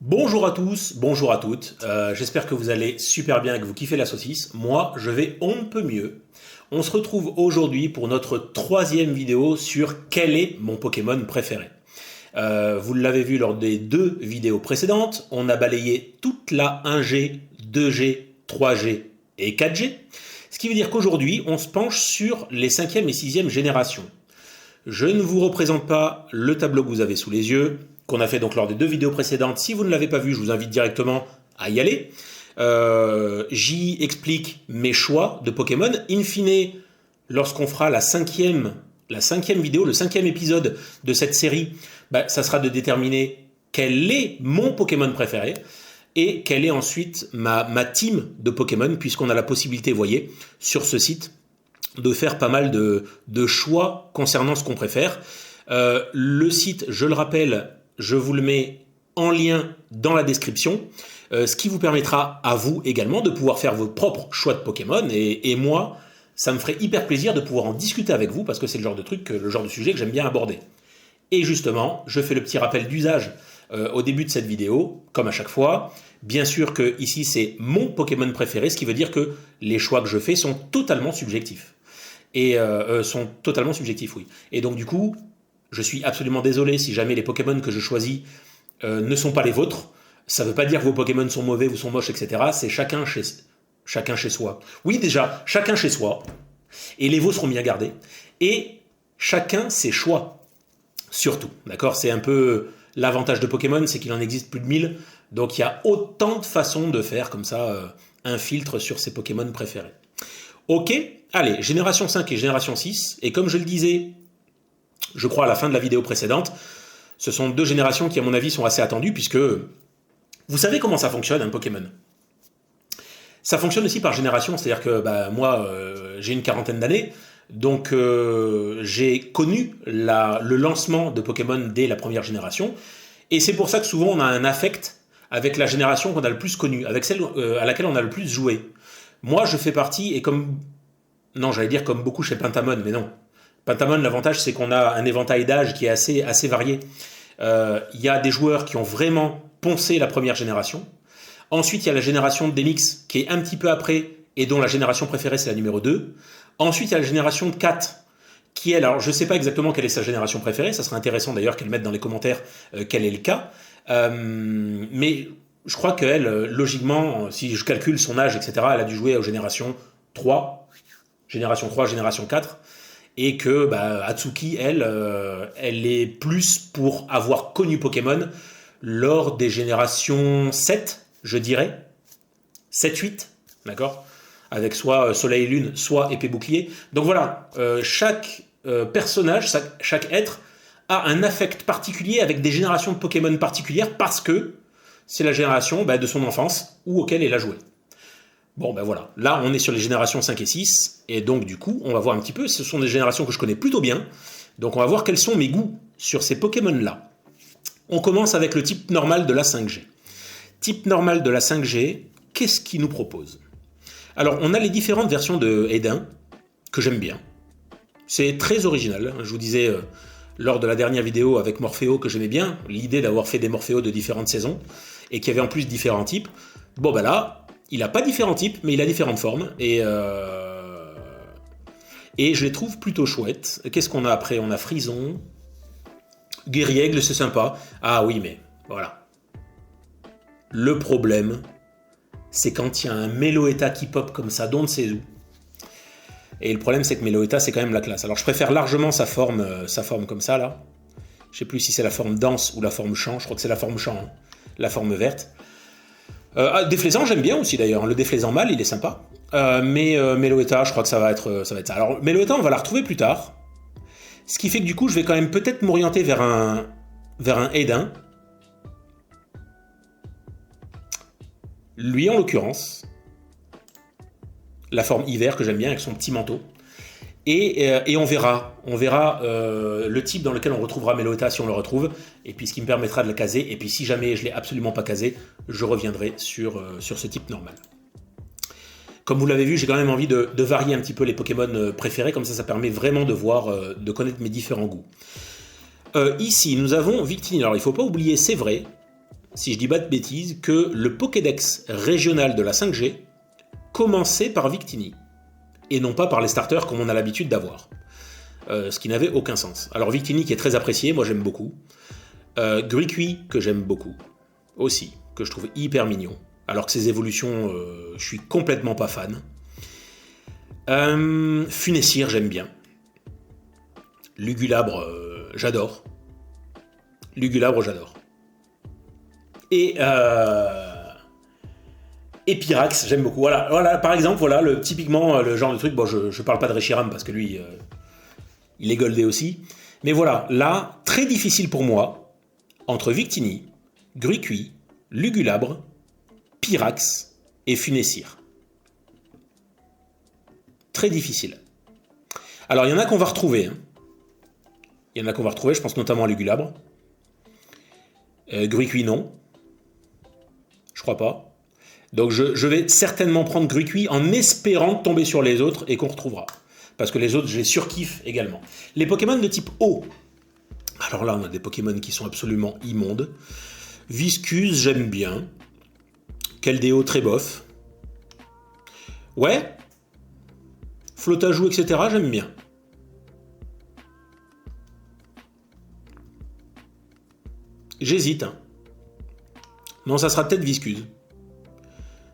Bonjour à tous, bonjour à toutes, j'espère que vous allez super bien et que vous kiffez la saucisse. Moi, je vais on ne peut mieux. On se retrouve aujourd'hui pour notre troisième vidéo sur quel est mon Pokémon préféré. Vous l'avez vu lors des deux vidéos précédentes, on a balayé toute la 1G, 2G, 3G et 4G. Ce qui veut dire qu'aujourd'hui, on se penche sur les 5e et 6e générations. Je ne vous représente pas le tableau que vous avez sous les yeux, qu'on a fait donc lors des deux vidéos précédentes. Si vous ne l'avez pas vu, je vous invite directement à y aller. J'y explique mes choix de Pokémon. In fine, lorsqu'on fera la cinquième vidéo, le 5e épisode de cette série, ça sera de déterminer quel est mon Pokémon préféré et quelle est ensuite ma team de Pokémon, puisqu'on a la possibilité, vous voyez, sur ce site, de faire pas mal de choix concernant ce qu'on préfère. Le site, je le rappelle, je vous le mets en lien dans la description, ce qui vous permettra à vous également de pouvoir faire vos propres choix de Pokémon. Et moi, ça me ferait hyper plaisir de pouvoir en discuter avec vous, parce que c'est le genre de truc, le genre de sujet que j'aime bien aborder. Et justement, je fais le petit rappel d'usage au début de cette vidéo, comme à chaque fois. Bien sûr que ici c'est mon Pokémon préféré, ce qui veut dire que les choix que je fais sont totalement subjectifs. Et oui. Et donc du coup, je suis absolument désolé si jamais les Pokémon que je choisis ne sont pas les vôtres. Ça ne veut pas dire que vos Pokémon sont mauvais ou sont moches, etc. C'est chacun chez soi. Oui, déjà, chacun chez soi. Et les vôtres seront bien gardés. Et chacun ses choix. Surtout, d'accord? C'est un peu l'avantage de Pokémon, c'est qu'il en existe plus de 1000. Donc il y a autant de façons de faire comme ça un filtre sur ses Pokémon préférés. Ok, allez, génération 5 et génération 6. Et comme je le disais, je crois à la fin de la vidéo précédente, ce sont deux générations qui à mon avis sont assez attendues, puisque vous savez comment ça fonctionne un Pokémon. Ça fonctionne aussi par génération, c'est-à-dire que moi j'ai une quarantaine d'années, donc j'ai connu le lancement de Pokémon dès la première génération, et c'est pour ça que souvent on a un affect avec la génération qu'on a le plus connue, avec celle à laquelle on a le plus joué. Moi je fais partie, et comme beaucoup chez Pentamon, mais non. Pentamon, l'avantage, c'est qu'on a un éventail d'âge qui est assez varié. Il y a des joueurs qui ont vraiment poncé la première génération. Ensuite, il y a la génération de DMX qui est un petit peu après et dont la génération préférée, c'est la numéro 2. Ensuite, il y a la génération de 4 qui est, alors je ne sais pas exactement quelle est sa génération préférée, ça serait intéressant d'ailleurs qu'elle mette dans les commentaires quel est le cas. Mais je crois qu'elle, logiquement, si je calcule son âge, etc., elle a dû jouer aux générations 3, génération 4. Et que Atsuki, elle est plus pour avoir connu Pokémon lors des générations 7, je dirais. 7-8, d'accord? Avec soit Soleil et Lune, soit Épée Bouclier. Donc voilà, chaque personnage, chaque être a un affect particulier avec des générations de Pokémon particulières parce que c'est la génération de son enfance ou auquel il a joué. Bon voilà, là on est sur les générations 5 et 6, et donc du coup on va voir un petit peu, ce sont des générations que je connais plutôt bien, donc on va voir quels sont mes goûts sur ces Pokémon-là. On commence avec le type normal de la 5G. Type normal de la 5G, qu'est-ce qu'il nous propose? Alors on a les différentes versions de Aidin, que j'aime bien. C'est très original, je vous disais lors de la dernière vidéo avec Morpheo que j'aimais bien, l'idée d'avoir fait des Morpheo de différentes saisons, et qu'il y avait en plus différents types. Là, il n'a pas différents types, mais il a différentes formes, et je les trouve plutôt chouettes. Qu'est-ce qu'on a après? On a Frison, Guériègle, c'est sympa. Ah oui, mais voilà. Le problème, c'est quand il y a un Meloetta qui pop comme ça, d'on ne sait où. Et le problème, c'est que Meloetta, c'est quand même la classe. Alors je préfère largement sa forme comme ça, là. Je sais plus si c'est la forme danse ou la forme chant, je crois que c'est la forme chant, hein. La forme verte. Déflaisant, j'aime bien aussi d'ailleurs. Le déflaisant mâle, il est sympa. Mais Meloetta, je crois que ça va être ça. Alors Meloetta, on va la retrouver plus tard. Ce qui fait que du coup, je vais quand même peut-être m'orienter vers un Aidin. Lui, en l'occurrence, la forme hiver que j'aime bien avec son petit manteau. Et on verra le type dans lequel on retrouvera Meloetta si on le retrouve, et puis ce qui me permettra de la caser, et puis si jamais je ne l'ai absolument pas casé, je reviendrai sur ce type normal. Comme vous l'avez vu, j'ai quand même envie de varier un petit peu les Pokémon préférés, comme ça permet vraiment de voir, de connaître mes différents goûts. Ici, nous avons Victini. Alors il ne faut pas oublier, c'est vrai, si je dis pas de bêtises, que le Pokédex régional de la 5G commençait par Victini, et non pas par les starters comme on a l'habitude d'avoir. Ce qui n'avait aucun sens. Alors Victini qui est très apprécié, moi j'aime beaucoup. Gruicui que j'aime beaucoup, aussi, que je trouve hyper mignon. Alors que ses évolutions, je suis complètement pas fan. Funessir, j'aime bien. Lugulabre, j'adore. Lugulabre, j'adore. Et Pyrax, j'aime beaucoup. Voilà, par exemple, voilà typiquement le genre de truc. Bon, je parle pas de Reshiram parce que lui, il est goldé aussi. Mais voilà, là, très difficile pour moi, entre Victini, Gruicui, Lugulabre, Pyrax et Funessir. Très difficile. Alors, il y en a qu'on va retrouver. Hein. Il y en a qu'on va retrouver, je pense notamment à Lugulabre. Gruicui, non. Je crois pas. Donc, je vais certainement prendre Gruicui en espérant tomber sur les autres et qu'on retrouvera. Parce que les autres, je les surkiffe également. Les Pokémon de type eau. Alors là, on a des Pokémon qui sont absolument immondes. Viscus, j'aime bien. Keldeo, très bof. Ouais. Flotajou, etc., j'aime bien. J'hésite. Hein. Non, ça sera peut-être Viscus.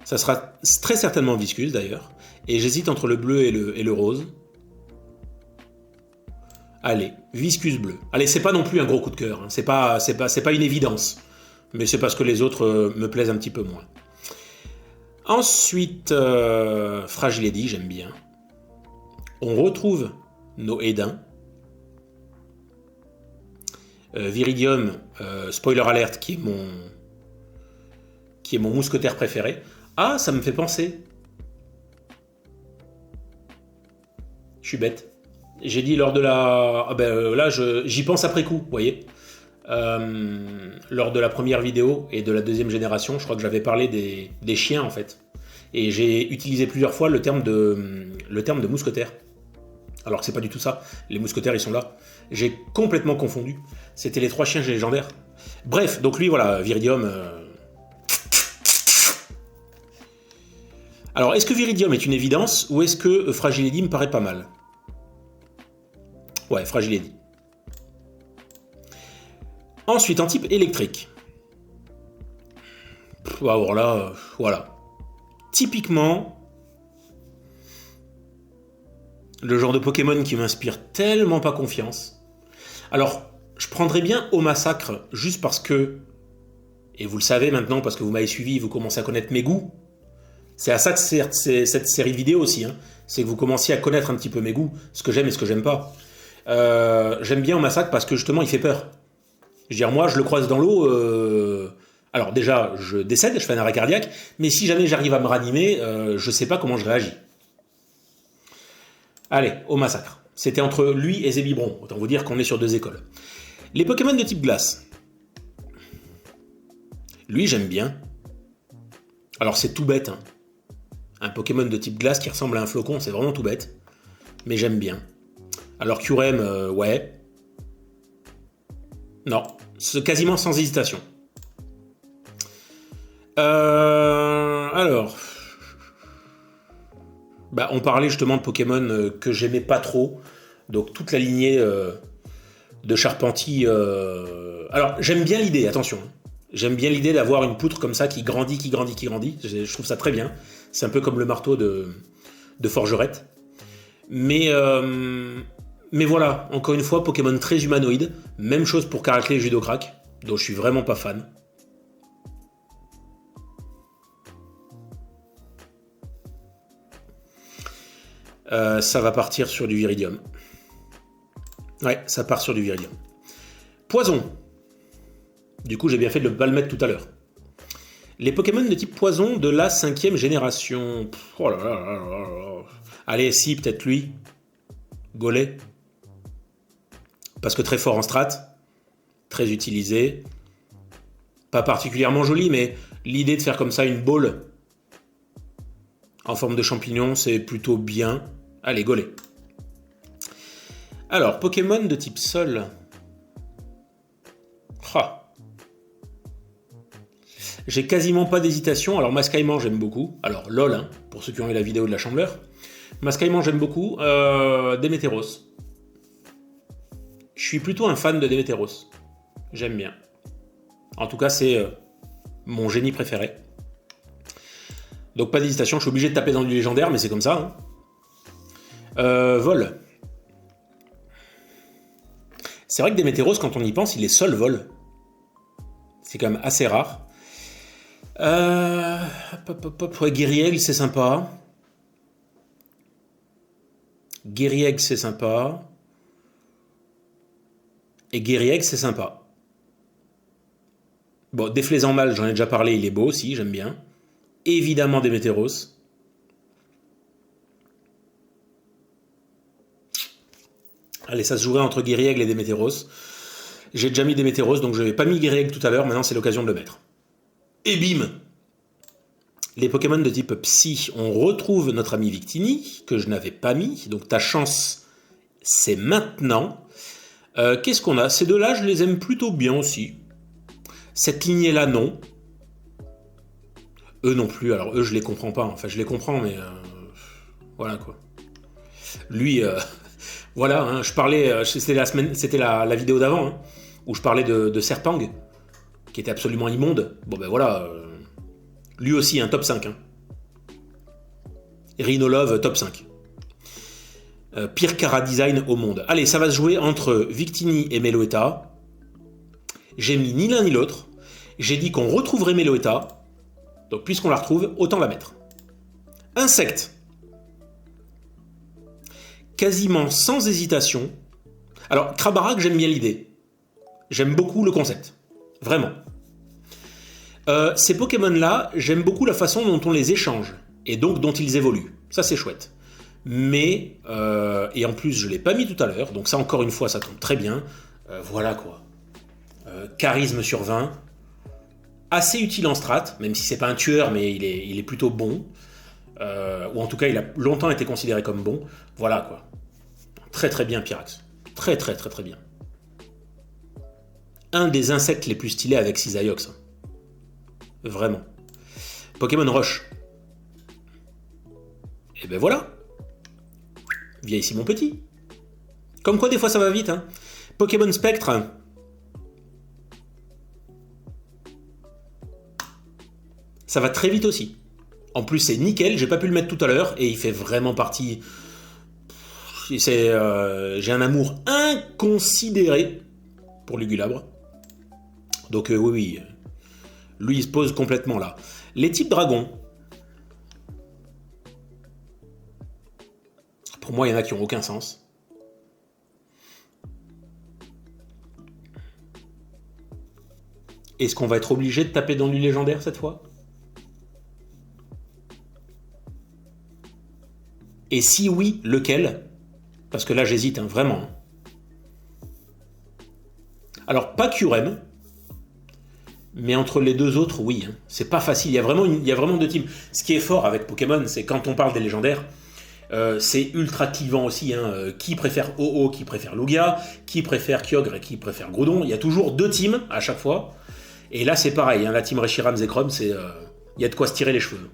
Ça sera très certainement Viscus, d'ailleurs. Et j'hésite entre le bleu et le rose. Allez, Viscus bleu. Allez, c'est pas non plus un gros coup de cœur. Hein. C'est pas une évidence. Mais c'est parce que les autres me plaisent un petit peu moins. Ensuite, Fragiledy, j'aime bien. On retrouve nos Édins. Viridium, spoiler alert, qui est mon mousquetaire préféré. Ah, ça me fait penser. Je suis bête. J'ai dit lors de la... là, j'y pense après coup, vous voyez. Lors de la première vidéo et de la deuxième génération, je crois que j'avais parlé des chiens, en fait. Et j'ai utilisé plusieurs fois le terme de mousquetaire. Alors que c'est pas du tout ça. Les mousquetaires, ils sont là. J'ai complètement confondu. C'était les 3 chiens légendaires. Bref, donc lui, voilà, Viridium... Alors, est-ce que Viridium est une évidence ou est-ce que Fragiledy me paraît pas mal? Ouais, Fragiledy. Ensuite, en type électrique. Alors là, voilà. Typiquement, le genre de Pokémon qui m'inspire tellement pas confiance. Alors, je prendrais bien Au Massacre, juste parce que, et vous le savez maintenant, parce que vous m'avez suivi, vous commencez à connaître mes goûts. C'est à ça que sert cette série vidéo aussi. Hein. C'est que vous commenciez à connaître un petit peu mes goûts, ce que j'aime et ce que j'aime pas. J'aime bien Au Massacre parce que justement, il fait peur. Je veux dire, moi, je le croise dans l'eau. Alors déjà, je décède, je fais un arrêt cardiaque, mais si jamais j'arrive à me ranimer, je sais pas comment je réagis. Allez, Au Massacre. C'était entre lui et Zébibron. Autant vous dire qu'on est sur 2 écoles. Les Pokémon de type glace. Lui, j'aime bien. Alors, c'est tout bête. Hein. Un Pokémon de type glace qui ressemble à un flocon, c'est vraiment tout bête. Mais j'aime bien. Alors, Kyurem, ouais. Non, c'est quasiment sans hésitation. Alors... Bah, on parlait justement de Pokémon que j'aimais pas trop. Donc toute la lignée de Charpentier. Alors j'aime bien l'idée, attention. J'aime bien l'idée d'avoir une poutre comme ça qui grandit. Je trouve ça très bien. C'est un peu comme le marteau de Forgerette. Mais voilà, encore une fois, Pokémon très humanoïde. Même chose pour Caracal et Judocrac, dont je suis vraiment pas fan. Ça va partir sur du Viridium. Ouais, ça part sur du Viridium. Poison. Du coup, j'ai bien fait de ne pas le mettre tout à l'heure. Les Pokémon de type poison de la 5e génération. Oh là là là là là. Allez, si, peut-être lui. Gollet. Parce que très fort en strat, très utilisé. Pas particulièrement joli, mais l'idée de faire comme ça une boule en forme de champignon, c'est plutôt bien. Allez, Gollet. Alors, Pokémon de type Sol. Ah. J'ai quasiment pas d'hésitation. Alors, Mascaïman, j'aime beaucoup. Alors, LOL, hein, pour ceux qui ont eu la vidéo de la Chandeleur. Mascaïman, j'aime beaucoup. Démétéros. Je suis plutôt un fan de Démétéros. J'aime bien. En tout cas, c'est mon génie préféré. Donc, pas d'hésitation. Je suis obligé de taper dans du légendaire, mais c'est comme ça. Hein. Vol. C'est vrai que Démétéros, quand on y pense, il est seul vol. C'est quand même assez rare. Guériaigle, c'est sympa. Guériaigle, c'est sympa. Et Guériaigle, c'est sympa. Bon, Déflaisant Mal, j'en ai déjà parlé, il est beau aussi, j'aime bien. Évidemment Démétéros. Allez, ça se jouerait entre Guériaigle et Démétéros. J'ai déjà mis Démétéros, donc je n'avais pas mis Guériaigle tout à l'heure, maintenant c'est l'occasion de le mettre. Et bim! Les Pokémon de type Psy, on retrouve notre ami Victini, que je n'avais pas mis, donc ta chance, c'est maintenant. Qu'est-ce qu'on a? Ces deux-là, je les aime plutôt bien aussi. Cette lignée-là, non. Eux non plus, alors eux, je les comprends pas. Enfin, je les comprends, mais... voilà, quoi. Lui... voilà, hein, je parlais... c'était la vidéo d'avant, hein, où je parlais de Serpang, qui était absolument immonde. Bon, ben voilà... lui aussi, un top 5. Hein. Rhinolove, top 5. Pire chara-design au monde. Allez, ça va se jouer entre Victini et Meloetta. J'ai mis ni l'un ni l'autre. J'ai dit qu'on retrouverait Meloetta. Donc, puisqu'on la retrouve, autant la mettre. Insecte. Quasiment sans hésitation. Alors, Krabarak, j'aime bien l'idée. J'aime beaucoup le concept. Vraiment. Ces Pokémon-là, j'aime beaucoup la façon dont on les échange. Et donc, dont ils évoluent. Ça, c'est chouette. Mais, et en plus, je ne l'ai pas mis tout à l'heure. Donc ça, encore une fois, ça tombe très bien. Voilà, quoi. Charisme sur 20. Assez utile en strat, même si c'est pas un tueur, mais il est plutôt bon. Ou en tout cas, il a longtemps été considéré comme bon. Voilà, quoi. Très très bien, Pyrax. Très très très très bien. Un des insectes les plus stylés avec Cisaiox. Vraiment. Pokémon Roche. Et ben voilà. Viens ici, mon petit. Comme quoi, des fois, ça va vite. Hein. Pokémon Spectre. Ça va très vite aussi. En plus, c'est nickel. J'ai pas pu le mettre tout à l'heure. Et il fait vraiment partie... j'ai un amour inconsidéré pour Lugulabre. Donc oui. Lui, il se pose complètement là. Les types dragons. Pour moi, il y en a qui n'ont aucun sens. Est-ce qu'on va être obligé de taper dans du légendaire cette fois? Et si oui, lequel? Parce que là, j'hésite, hein, vraiment. Alors, pas Kyurem, mais entre les deux autres, oui. Hein. C'est pas facile, il y a vraiment deux teams. Ce qui est fort avec Pokémon, c'est quand on parle des légendaires, c'est ultra clivant aussi. Hein. Qui préfère Ho-Oh, qui préfère Lugia, qui préfère Kyogre et qui préfère Groudon. Il y a toujours deux teams à chaque fois. Et là, c'est pareil. Hein. La team Reshiram Zekrom, il y a de quoi se tirer les cheveux.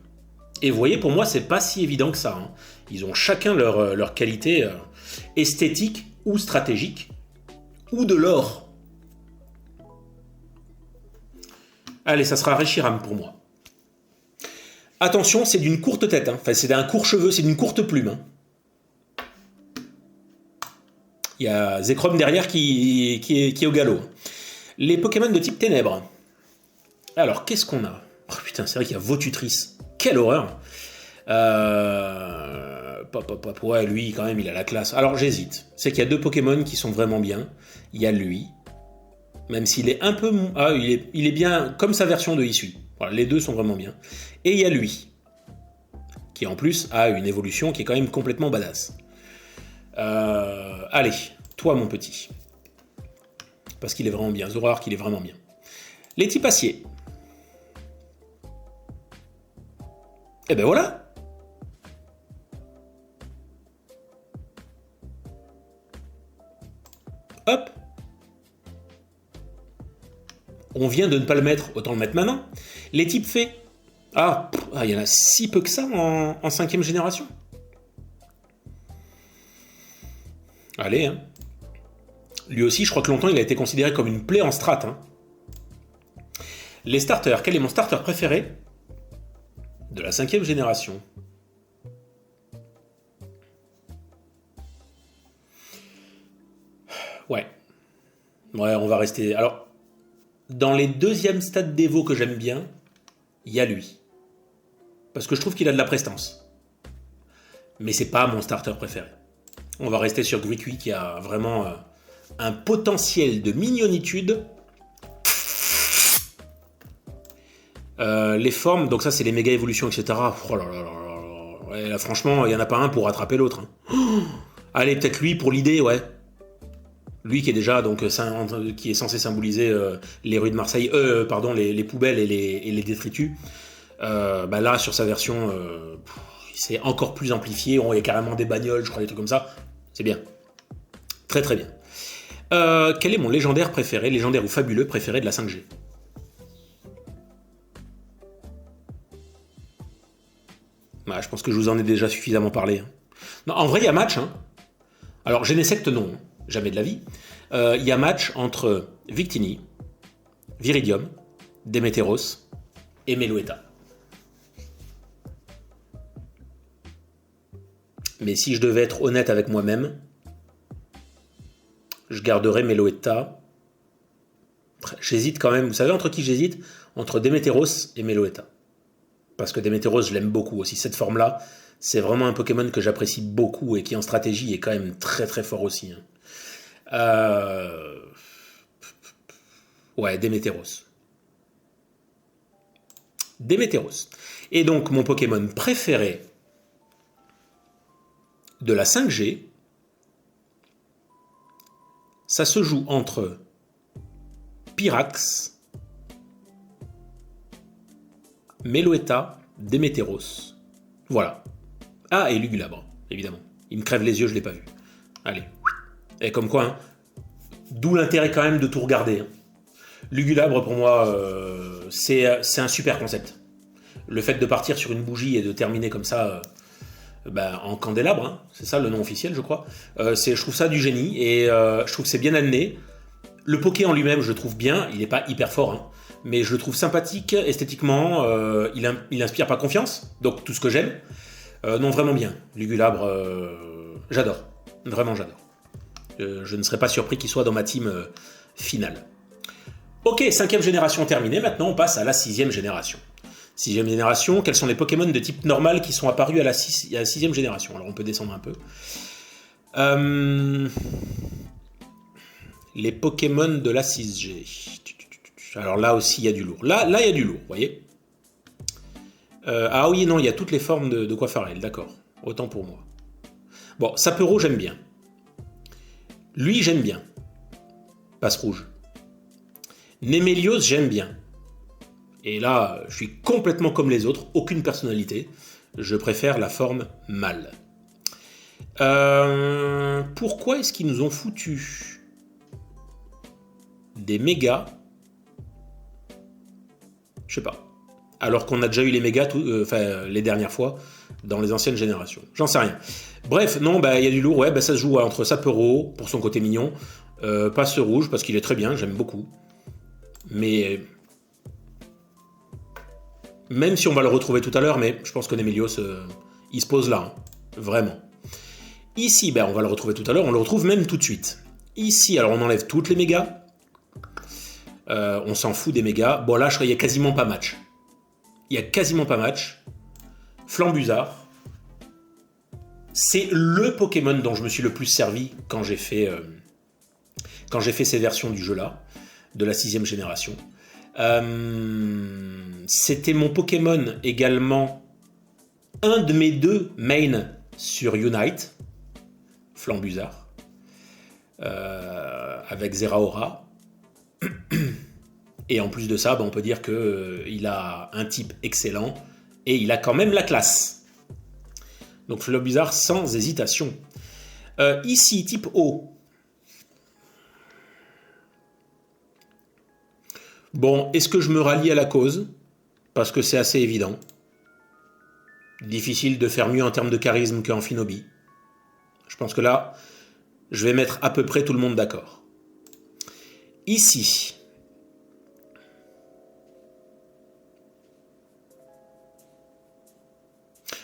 Et vous voyez, pour moi, c'est pas si évident que ça. Hein. Ils ont chacun leur qualité esthétique ou stratégique, ou de l'or. Allez, ça sera Reshiram pour moi. Attention, c'est d'une courte tête. Hein. Enfin, c'est d'un court cheveu, c'est d'une courte plume. Hein. Il y a Zekrom derrière qui est au galop. Les Pokémon de type Ténèbres. Alors, qu'est-ce qu'on a? Oh putain, c'est vrai qu'il y a Votutrice. Quelle horreur! Ouais, lui, quand même, il a la classe. Alors, j'hésite. C'est qu'il y a deux Pokémon qui sont vraiment bien. Il y a lui. Même s'il est un peu... Ah, il est bien comme sa version de Issui. Voilà, les deux sont vraiment bien. Et il y a lui. Qui, en plus, a une évolution qui est quand même complètement badass. Allez, toi mon petit. Parce qu'il est vraiment bien. Zoroark, il est vraiment bien. Les types acier. Et ben voilà. Hop. On vient de ne pas le mettre, autant le mettre maintenant. Les types fées. Ah, il y en a si peu que ça en 5e génération. Allez, hein. Lui aussi, je crois que longtemps, il a été considéré comme une plaie en strat. Hein. Les starters. Quel est mon starter préféré de la 5e génération? Ouais. Ouais, on va rester... Alors, dans les 2e stades d'Evo que j'aime bien, il y a lui. Parce que je trouve qu'il a de la prestance. Mais c'est pas mon starter préféré. On va rester sur Griqui qui a vraiment un potentiel de mignonitude. Les formes, donc ça c'est les méga évolutions, etc. Oh là là là là. Ouais, là, franchement, il n'y en a pas un pour rattraper l'autre. Hein. Oh, allez, peut-être lui pour l'idée, ouais. Lui qui est déjà donc qui est censé symboliser les rues de Marseille, pardon, les poubelles et les détritus. Bah là, sur sa version, c'est encore plus amplifié. Il y a carrément des bagnoles, je crois, des trucs comme ça. C'est bien. Très très bien. Quel est mon légendaire préféré, légendaire ou fabuleux préféré de la 5G? Bah, je pense que je vous en ai déjà suffisamment parlé. Hein. Non, en vrai, il y a match. Hein. Alors, Genesect, non. Hein. Jamais de la vie. Il y a match entre Victini, Viridium, Démétéros et Meloetta. Mais si je devais être honnête avec moi-même, je garderais Meloetta. J'hésite quand même. Vous savez entre qui j'hésite? Entre Démétéros et Meloetta. Parce que Démétéros, je l'aime beaucoup aussi. Cette forme-là, c'est vraiment un Pokémon que j'apprécie beaucoup et qui en stratégie est quand même très très fort aussi. Hein. Ouais, Démétéros. Démétéros. Et donc, mon Pokémon préféré de la 5G, ça se joue entre Pyrax, Meloetta, Démétéros. Voilà. Ah, et Lugulabre, évidemment. Il me crève les yeux, je ne l'ai pas vu. Allez. Et comme quoi, hein, d'où l'intérêt quand même de tout regarder. Hein. Lugulabre, pour moi, c'est un super concept. Le fait de partir sur une bougie et de terminer comme ça... en candélabre, hein, c'est ça le nom officiel, je crois. Je trouve ça du génie et je trouve que c'est bien amené. Le Poké en lui-même, je le trouve bien. Il n'est pas hyper fort, hein, mais je le trouve sympathique esthétiquement. Il inspire pas confiance, donc tout ce que j'aime. Non, vraiment bien. Lugulabre, j'adore. Vraiment, j'adore. Je ne serais pas surpris qu'il soit dans ma team finale. Ok, 5e génération terminée. Maintenant, on passe à la 6e génération. 6e génération, quels sont les Pokémon de type normal qui sont apparus à la 6e génération? Alors on peut descendre un peu. Les Pokémon de la 6G. Alors là aussi il y a du lourd. Là il y a du lourd, vous voyez. Ah oui, non, il y a toutes les formes de Coiffarel, d'accord. Autant pour moi. Bon, Sapero, j'aime bien. Lui, j'aime bien. Passe rouge. Némélios, j'aime bien. Et là, je suis complètement comme les autres, aucune personnalité. Je préfère la forme mâle. Pourquoi est-ce qu'ils nous ont foutu des mégas? Je sais pas. Alors qu'on a déjà eu les mégas les dernières fois dans les anciennes générations. J'en sais rien. Bref, non, il y a du lourd. Ouais, ça se joue entre Sapero, pour son côté mignon, Passe rouge, parce qu'il est très bien, j'aime beaucoup. Mais... même si on va le retrouver tout à l'heure, mais je pense que Némélios, il se pose là, hein, vraiment. Ici, on va le retrouver tout à l'heure, on le retrouve même tout de suite. Ici, alors on enlève toutes les mégas. On s'en fout des mégas. Bon là, il n'y a quasiment pas match. Il n'y a quasiment pas match. Flambuzard. C'est le Pokémon dont je me suis le plus servi quand j'ai fait ces versions du jeu-là, de la 6e génération. C'était mon Pokémon également, un de mes 2 main sur Unite. Flambusard, avec Zeraora. Et en plus de ça, on peut dire qu'il a un type excellent et il a quand même la classe. Donc Flambusard sans hésitation. Ici, type O. Bon, est-ce que je me rallie à la cause? Parce que c'est assez évident. Difficile de faire mieux en termes de charisme qu'Amphinobi. Je pense que là, je vais mettre à peu près tout le monde d'accord. Ici.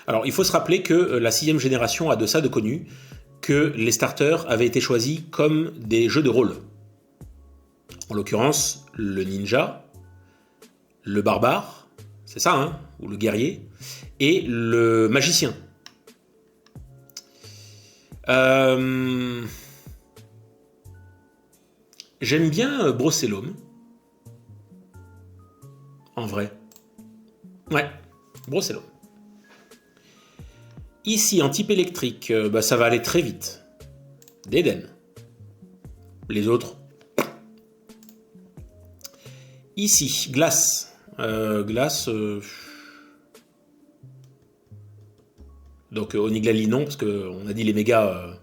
Alors, il faut se rappeler que la 6e génération a de ça de connu, que les starters avaient été choisis comme des jeux de rôle. En l'occurrence, le ninja, le barbare, c'est ça, hein, ou le guerrier, et le magicien. J'aime bien Brocellum. En vrai. Ouais, Brocellum. Ici, en type électrique, ça va aller très vite. Dédenne. Les autres. Ici, glace. Glace. Donc Oniglali non, parce qu'on a dit les mégas,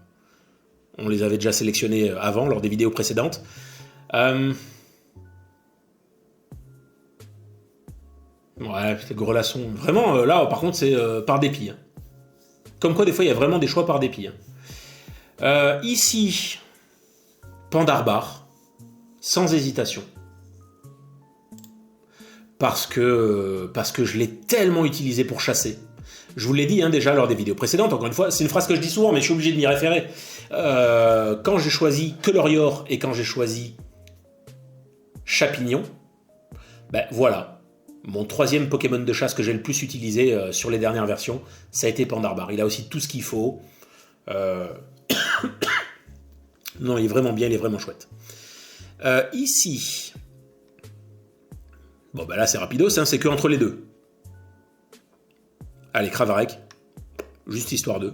on les avait déjà sélectionnés avant, lors des vidéos précédentes. Ouais, c'est Grelasson. Vraiment, là, par contre, c'est par dépit. Hein. Comme quoi, des fois, il y a vraiment des choix par dépit. Hein. Ici, Pandarbar, sans hésitation. Parce que je l'ai tellement utilisé pour chasser. Je vous l'ai dit déjà lors des vidéos précédentes, encore une fois, c'est une phrase que je dis souvent, mais je suis obligé de m'y référer. Quand j'ai choisi Colorior et quand j'ai choisi Chapignon, voilà. Mon 3e Pokémon de chasse que j'ai le plus utilisé sur les dernières versions, ça a été Pandarbar. Il a aussi tout ce qu'il faut. Non, il est vraiment bien, il est vraiment chouette. Ici... Bon, là, c'est rapidos, hein, c'est que entre les deux. Allez, Cravarec. Juste histoire d'eux.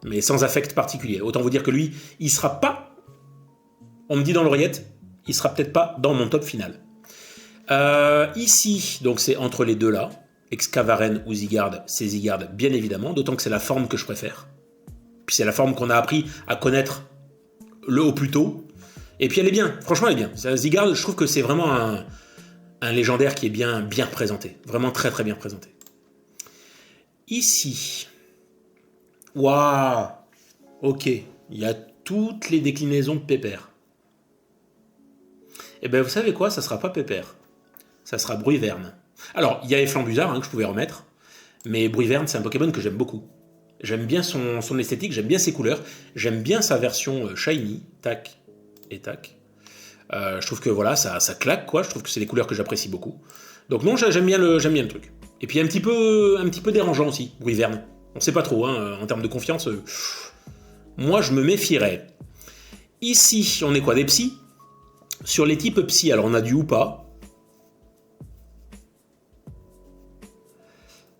Mais sans affect particulier. Autant vous dire que lui, il sera pas... On me dit dans l'oreillette, il sera peut-être pas dans mon top final. Ici, donc c'est entre les deux là. Excavaren ou Zygarde, c'est Zygarde, bien évidemment. D'autant que c'est la forme que je préfère. Puis c'est la forme qu'on a appris à connaître au plus tôt. Et puis elle est bien. Franchement, elle est bien. Zygarde, je trouve que c'est vraiment un légendaire qui est bien présenté. Vraiment très très bien présenté. Ici. Waouh. Ok. Il y a toutes les déclinaisons de Pépère. Et vous savez quoi? Ça sera pas Pépère. Ça sera Bruyverne. Alors, il y avait Flambusard que je pouvais remettre. Mais Bruyverne, c'est un Pokémon que j'aime beaucoup. J'aime bien son esthétique, j'aime bien ses couleurs. J'aime bien sa version shiny. Tac et tac. Je trouve que voilà, ça claque, quoi. Je trouve que c'est des couleurs que j'apprécie beaucoup. Donc non, j'aime bien le truc. Et puis un petit peu dérangeant aussi, Bruyverne. On sait pas trop, hein, en termes de confiance. Moi, je me méfierais. Ici, on est quoi, des psys? Sur les types psy, alors on a du Hoopa.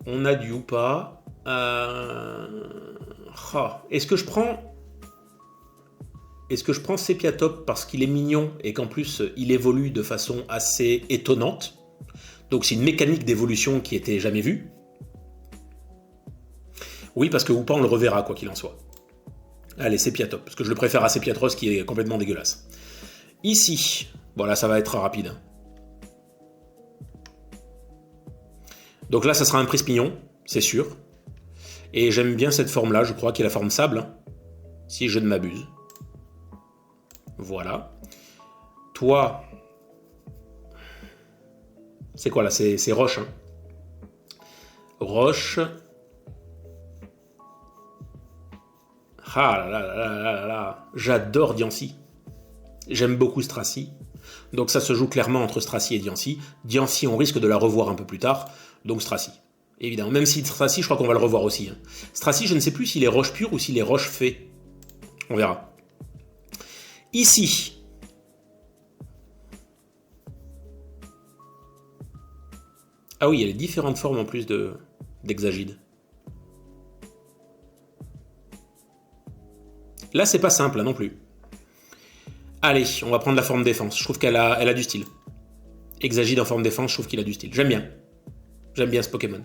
On a du Hoopa. Est-ce que je prends Sepiatop parce qu'il est mignon et qu'en plus il évolue de façon assez étonnante? Donc c'est une mécanique d'évolution qui était jamais vue. Oui, parce que Hoopa on le reverra quoi qu'il en soit. Allez, Sepiatop, parce que je le préfère à Sepiatros qui est complètement dégueulasse. Ici, voilà, ça va être rapide. Donc là, ça sera un Prespignon, c'est sûr. Et j'aime bien cette forme-là, je crois, qui est la forme sable, si je ne m'abuse. Voilà. Toi, c'est quoi là? C'est Roche. Hein. Roche. Ah là là là là là là. J'adore Diancie. J'aime beaucoup Stracy. Donc ça se joue clairement entre Stracy et Diancie. Diancie, on risque de la revoir un peu plus tard. Donc Stracy. Évidemment. Même si Stracy, je crois qu'on va le revoir aussi. Hein. Stracy, je ne sais plus s'il est roche pure ou s'il est roche fée. On verra. Ici. Ah oui, il y a les différentes formes en plus d'Hexagide. Là, c'est pas simple, là non plus. Allez, on va prendre la forme défense. Je trouve qu'elle a du style. Exagide en forme défense, je trouve qu'il a du style. J'aime bien. J'aime bien ce Pokémon.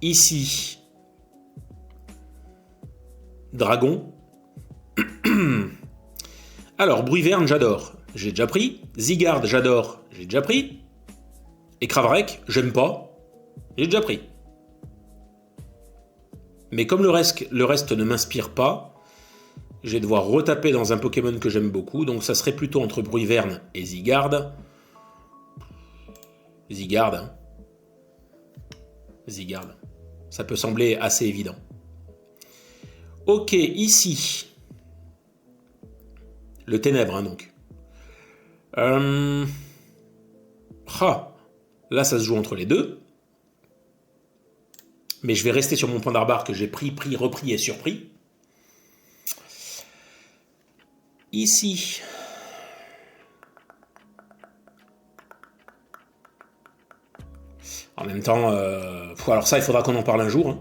Ici, Dragon. Alors, Bruyverne, j'adore. J'ai déjà pris. Zygarde, j'adore. J'ai déjà pris. Et Cravarec, j'aime pas. J'ai déjà pris. Mais comme le reste ne m'inspire pas, je vais devoir retaper dans un Pokémon que j'aime beaucoup. Donc ça serait plutôt entre Bruyverne et Zygarde. Zygarde. Hein. Zygarde. Ça peut sembler assez évident. Ok, ici. Le Ténèbres, hein, donc. Là, ça se joue entre les deux. Mais je vais rester sur mon point d'arbar que j'ai pris, repris et surpris. Ici. En même temps, alors ça, il faudra qu'on en parle un jour. Hein.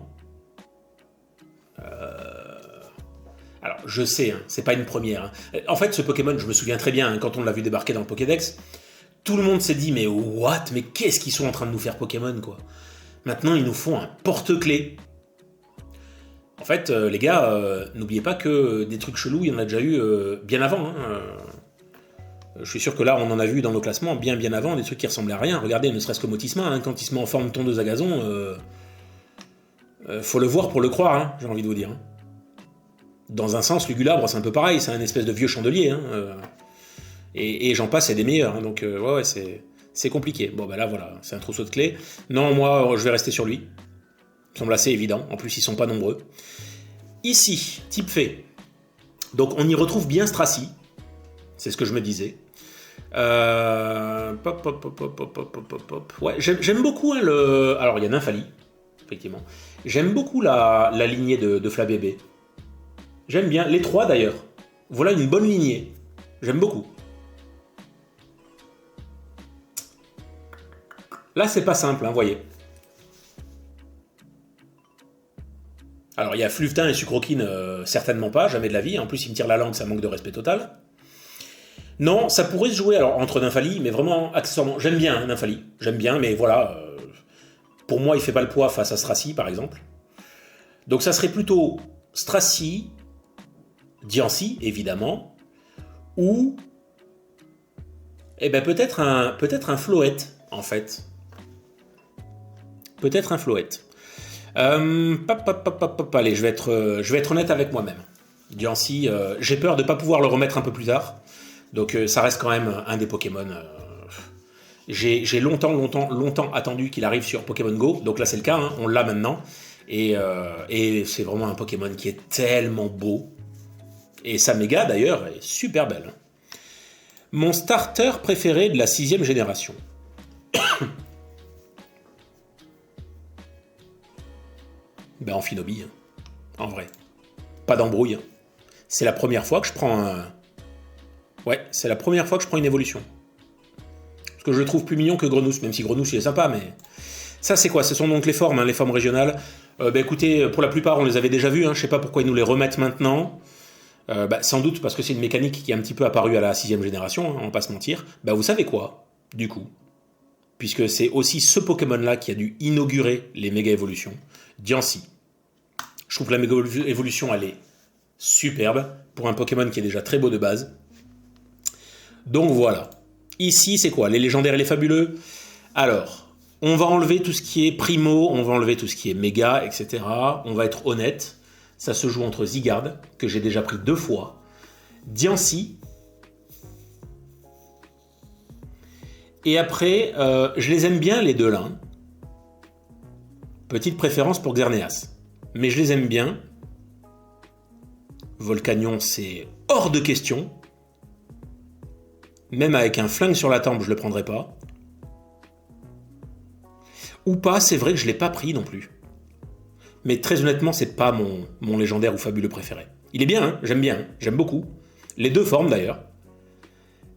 Alors, je sais, hein, c'est pas une première. Hein. En fait, ce Pokémon, je me souviens très bien, hein, quand on l'a vu débarquer dans le Pokédex, tout le monde s'est dit, mais what? Mais qu'est-ce qu'ils sont en train de nous faire Pokémon, quoi? Maintenant, ils nous font un porte-clés. En fait, les gars, n'oubliez pas que des trucs chelous, il y en a déjà eu bien avant. Hein. Je suis sûr que là, on en a vu dans nos classements bien avant, des trucs qui ressemblaient à rien. Regardez, ne serait-ce que Motisma, hein, quand il se met en forme tondeuse à gazon, faut le voir pour le croire, hein, j'ai envie de vous dire. Hein. Dans un sens, Lugulabre, c'est un peu pareil, c'est un espèce de vieux chandelier. Hein, et j'en passe, c'est des meilleurs. Hein, donc, ouais, c'est compliqué. Bon, bah là, voilà, c'est un trousseau de clés. Non, moi, je vais rester sur lui. Ça me semble assez évident. En plus, ils sont pas nombreux. Ici, type fée. Donc, on y retrouve bien Stracy. C'est ce que je me disais. Ouais, j'aime beaucoup hein, le... Alors, il y a Nymphali, effectivement. J'aime beaucoup la lignée de Flabébé. J'aime bien. Les trois, d'ailleurs. Voilà une bonne lignée. J'aime beaucoup. Là, c'est pas simple, hein, voyez. Alors, il y a Fluvetin et Sucroquine, certainement pas, jamais de la vie. En plus, il me tire la langue, ça manque de respect total. Non, ça pourrait se jouer alors, entre Nymphali, mais vraiment accessoirement. J'aime bien hein, Nymphali, j'aime bien, mais voilà. Pour moi, il fait pas le poids face à Stracy, par exemple. Donc, ça serait plutôt Stracy, Diancie, évidemment, ou eh ben, peut-être un Floette, en fait. Peut-être un Floette. Allez, je vais être honnête avec moi-même. Diancie, j'ai peur de ne pas pouvoir le remettre un peu plus tard. Donc ça reste quand même un des Pokémon. J'ai longtemps attendu qu'il arrive sur Pokémon Go. Donc là c'est le cas, hein, on l'a maintenant. Et c'est vraiment un Pokémon qui est tellement beau. Et sa méga d'ailleurs est super belle. Mon starter préféré de la 6e génération. Ben Amphinobie, hein. En vrai. Pas d'embrouille. Hein. C'est la première fois que je prends un... Ouais, c'est la première fois que je prends une évolution. Parce que je le trouve plus mignon que Grenousse, même si Grenousse il est sympa, mais... Ça c'est quoi? Ce sont donc les formes, hein, les formes régionales. Écoutez, pour la plupart on les avait déjà vues, hein. Je sais pas pourquoi ils nous les remettent maintenant. Sans doute parce que c'est une mécanique qui est un petit peu apparue à la 6e génération, hein, on va pas se mentir. Vous savez quoi, du coup? Puisque c'est aussi ce Pokémon-là qui a dû inaugurer les méga-évolutions. Diancie. Je trouve que la méga-évolution, elle est superbe, pour un Pokémon qui est déjà très beau de base. Donc voilà. Ici, c'est quoi? Les légendaires et les fabuleux? Alors, on va enlever tout ce qui est primo, on va enlever tout ce qui est méga, etc. On va être honnête. Ça se joue entre Zygarde, que j'ai déjà pris 2 fois, Diancie, et après, je les aime bien les deux là. Petite préférence pour Xerneas. Mais je les aime bien. Volcanion, c'est hors de question. Même avec un flingue sur la tempe, je le prendrais pas. Ou pas, c'est vrai que je l'ai pas pris non plus. Mais très honnêtement, c'est pas mon légendaire ou fabuleux préféré. Il est bien, hein, j'aime bien, hein, j'aime beaucoup. Les deux formes d'ailleurs.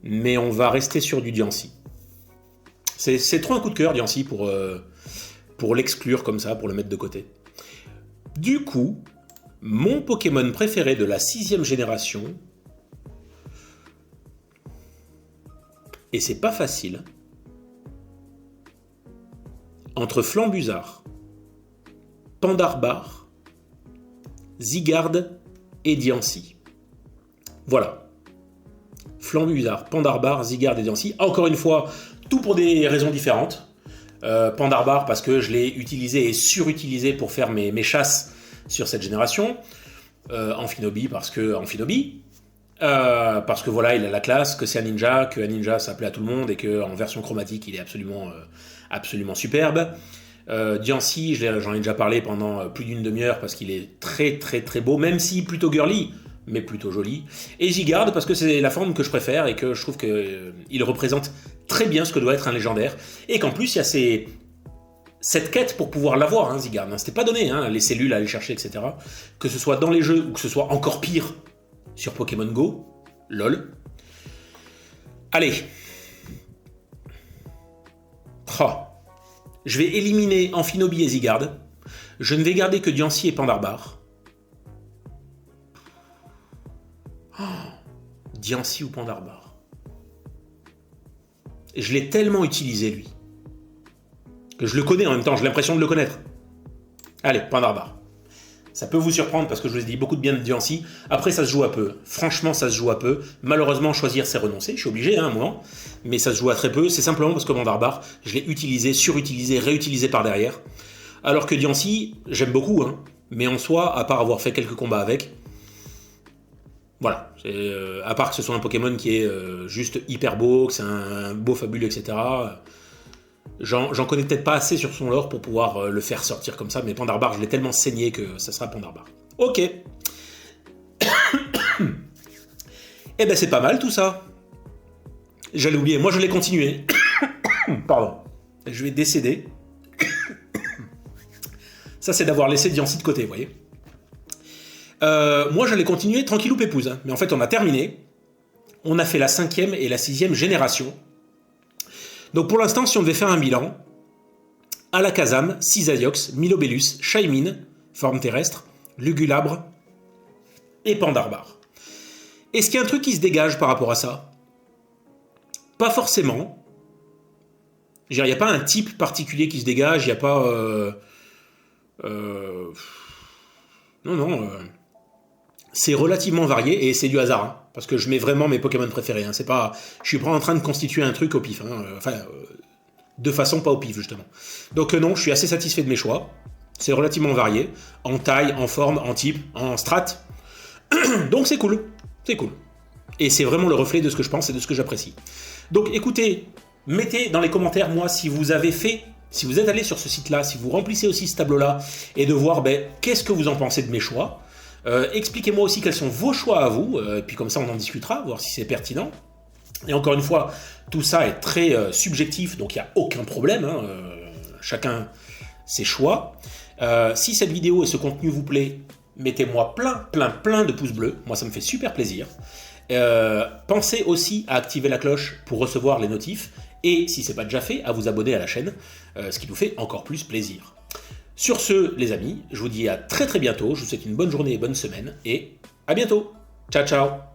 Mais on va rester sur du Diancie. C'est trop un coup de cœur, Diancie, pour l'exclure comme ça, pour le mettre de côté. Du coup, Mon Pokémon préféré de la 6e génération, et c'est pas facile, entre Flambuzard, Pandarbar, Zygarde et Diancie. Voilà. Flambuzard, Pandarbar, Zygarde et Diancie. Encore une fois, tout pour des raisons différentes. Pandarbar parce que je l'ai utilisé et surutilisé pour faire mes chasses sur cette génération. Amphinobie parce que voilà, il a la classe, que c'est un ninja ça plaît à tout le monde et qu'en version chromatique il est absolument superbe. Diancie, j'en ai déjà parlé pendant plus d'une demi-heure parce qu'il est très très très beau, même si plutôt girly, mais plutôt joli. Et Zygarde parce que c'est la forme que je préfère et que je trouve qu'il représente très bien ce que doit être un légendaire. Et qu'en plus il y a cette quête pour pouvoir l'avoir, hein, Zygarde. C'était pas donné, hein, les cellules à aller chercher, etc. Que ce soit dans les jeux ou que ce soit encore pire sur Pokémon Go. LOL. Allez. Je vais éliminer Amphinobie et Zygarde. Je ne vais garder que Diancie et Pandarbar. Diancie ou Pandarbar. Je l'ai tellement utilisé, lui, que je le connais en même temps, j'ai l'impression de le connaître. Allez, Pandarbar. Ça peut vous surprendre parce que je vous ai dit beaucoup de bien de Diancie. Après, ça se joue à peu. Franchement, ça se joue à peu. Malheureusement, choisir, c'est renoncer. Je suis obligé, hein, à un moment. Mais ça se joue à très peu. C'est simplement parce que Pandarbar, je l'ai utilisé, surutilisé, réutilisé par derrière. Alors que Diancie, j'aime beaucoup, hein. Mais en soi, à part avoir fait quelques combats avec, voilà. À part que ce soit un Pokémon qui est juste hyper beau, que c'est un beau fabuleux, etc. J'en connais peut-être pas assez sur son lore pour pouvoir le faire sortir comme ça, mais Pandarbar, je l'ai tellement saigné que ça sera Pandarbar. Ok. Eh ben c'est pas mal tout ça. J'allais oublier, moi je l'ai continué. Pardon. Je vais décéder. Ça c'est d'avoir laissé Diancie de côté, vous voyez. Moi j'allais continuer tranquillou pépouze, hein. Mais en fait on a terminé. On a fait la 5e et la 6e génération. Donc pour l'instant, si on devait faire un bilan, Alakazam, Scythaiox, Milobellus, Shaymin, forme terrestre, Lugulabre et Pandarbar. Est-ce qu'il y a un truc qui se dégage par rapport à ça? Pas forcément. Il n'y a pas un type particulier qui se dégage, il n'y a pas... Non. C'est relativement varié et c'est du hasard, hein, parce que je mets vraiment mes Pokémon préférés. Hein, c'est pas, je suis pas en train de constituer un truc au pif. Hein, de façon pas au pif, justement. Donc non, je suis assez satisfait de mes choix. C'est relativement varié, en taille, en forme, en type, en strat. Donc c'est cool. C'est cool. Et c'est vraiment le reflet de ce que je pense et de ce que j'apprécie. Donc écoutez, mettez dans les commentaires, moi, si vous avez fait... Si vous êtes allé sur ce site-là, si vous remplissez aussi ce tableau-là, et de voir qu'est-ce que vous en pensez de mes choix. Expliquez-moi aussi quels sont vos choix à vous, et puis comme ça on en discutera, voir si c'est pertinent. Et encore une fois, tout ça est très subjectif, donc il n'y a aucun problème, hein, chacun ses choix. Si cette vidéo et ce contenu vous plaît, mettez-moi plein de pouces bleus, moi ça me fait super plaisir. Pensez aussi à activer la cloche pour recevoir les notifs, et si ce n'est pas déjà fait, à vous abonner à la chaîne, ce qui nous fait encore plus plaisir. Sur ce, les amis, je vous dis à très bientôt, je vous souhaite une bonne journée et bonne semaine, et à bientôt. Ciao, ciao.